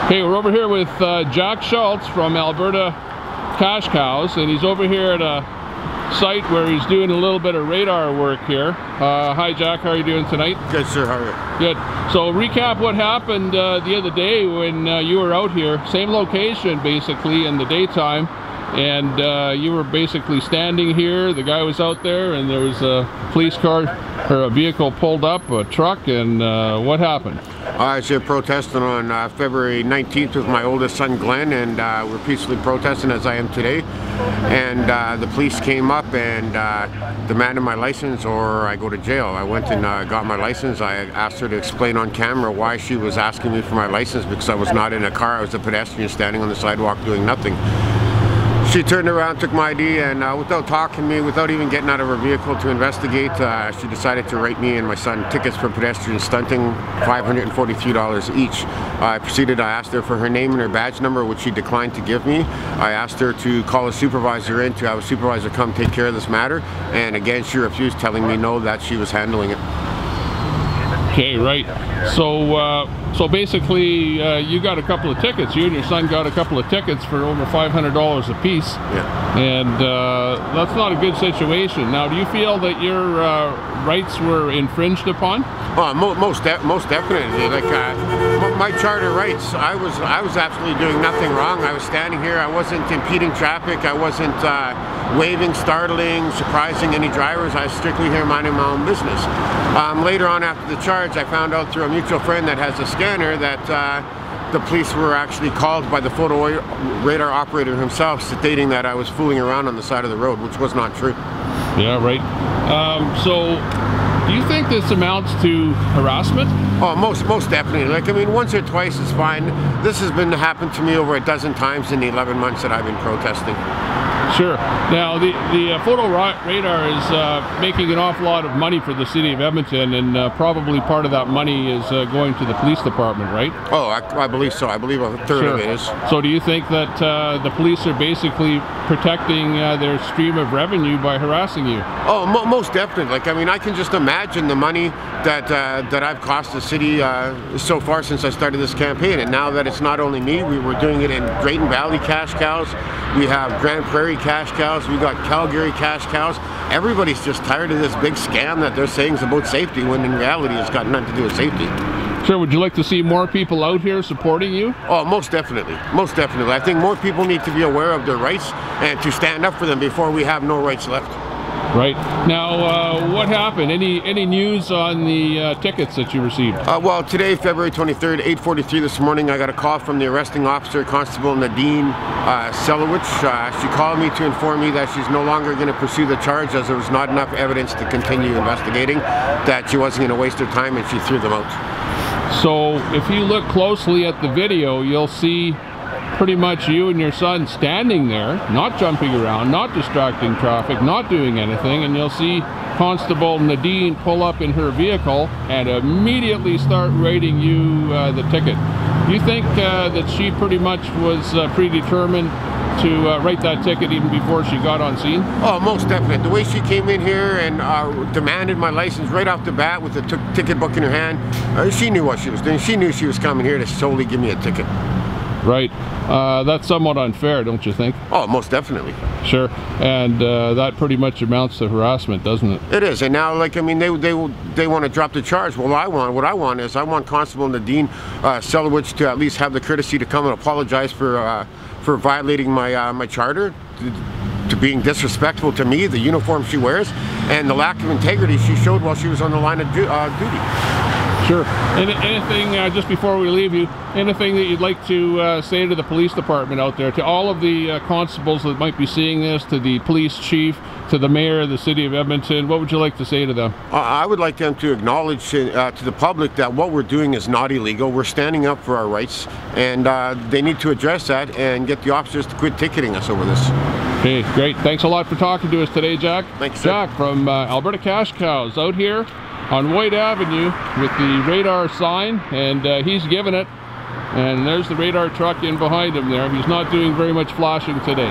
Okay, we're over here with Jack Shultz from Alberta Cash Cows, and he's over here at a site where he's doing a little bit of radar work here. Hi Jack, how are you doing tonight? Good, sir. How are you? Good. So recap what happened the other day when you were out here. Same location basically in the daytime, and you were basically standing here. The guy was out there and there was a police car or a vehicle pulled up, a truck, and what happened? I was here protesting on February 19th with my oldest son Glenn, and we're peacefully protesting as I am today. And the police came up and demanded my license or I go to jail. I went and got my license. I asked her to explain on camera why she was asking me for my license, because I was not in a car. I was a pedestrian standing on the sidewalk doing nothing. She turned around, took my ID, and without talking to me, without even getting out of her vehicle to investigate, she decided to write me and my son tickets for pedestrian stunting, $543 each. I asked her for her name and her badge number, which she declined to give me. I asked her to call a supervisor in, to have a supervisor come take care of this matter, and again, she refused, telling me no, that she was handling it. Okay, right. So basically, you got a couple of tickets. You and your son got a couple of tickets for over $500 a piece. Yeah. And that's not a good situation. Now, do you feel that your rights were infringed upon? Oh, most definitely. Like my charter rights, I was absolutely doing nothing wrong. I was standing here. I wasn't impeding traffic. I wasn't waving, startling, surprising any drivers. I was strictly here minding my own business. Later on after the charge, I found out through a mutual friend that has a scanner that the police were actually called by the photo radar operator himself, stating that I was fooling around on the side of the road, which was not true. Yeah, right. So, do you think this amounts to harassment? Oh, most definitely. Like, I mean, once or twice is fine. This has been happened to me over a dozen times in the 11 months that I've been protesting. Sure. Now, the photo radar is making an awful lot of money for the city of Edmonton, and probably part of that money is going to the police department, right? Oh, I believe so. I believe a third of it is. So do you think that the police are basically protecting their stream of revenue by harassing you? Oh, most definitely. Like, I mean, I can just imagine the money that I've cost the city so far since I started this campaign. And now that it's not only me, we were doing it in Drayton Valley Cash Cows. We have Grand Prairie Cash Cows. We got Calgary Cash Cows. Everybody's just tired of this big scam that they're saying is about safety, when in reality it's got nothing to do with safety. Sure. Would you like to see more people out here supporting you? Oh, most definitely. Most definitely. I think more people need to be aware of their rights and to stand up for them before we have no rights left. Right. Now, what happened? Any news on the tickets that you received? Well, today, February 23rd, 8:43 this morning, I got a call from the arresting officer, Constable Nadine Selowich. She called me to inform me that she's no longer going to pursue the charge, as there was not enough evidence to continue investigating, that she wasn't going to waste her time, and she threw them out. So, if you look closely at the video, you'll see pretty much you and your son standing there, not jumping around, not distracting traffic, not doing anything, and you'll see Constable Nadine pull up in her vehicle and immediately start writing you the ticket. Do you think that she pretty much was predetermined to write that ticket even before she got on scene? Oh, most definitely. The way she came in here and demanded my license right off the bat with the ticket book in her hand, she knew what she was doing. She knew she was coming here to solely give me a ticket. Right. That's somewhat unfair, don't you think? Oh, most definitely. Sure. And that pretty much amounts to harassment, doesn't it? It is. And now, like, I mean, they want to drop the charge. Well, what I want is I want Constable Nadine Selowich to at least have the courtesy to come and apologize for violating my charter, to being disrespectful to me, the uniform she wears, and the lack of integrity she showed while she was on the line of duty. Sure. Anything, just before we leave you, anything that you'd like to say to the police department out there, to all of the constables that might be seeing this, to the police chief, to the mayor of the city of Edmonton, what would you like to say to them? I would like them to acknowledge to the public that what we're doing is not illegal. We're standing up for our rights, and they need to address that and get the officers to quit ticketing us over this. Okay, great. Thanks a lot for talking to us today, Jack. Thanks, sir. Jack from Alberta Cash Cows out here on White Avenue with the radar sign, and he's giving it, and there's the radar truck in behind him there. He's not doing very much flashing today.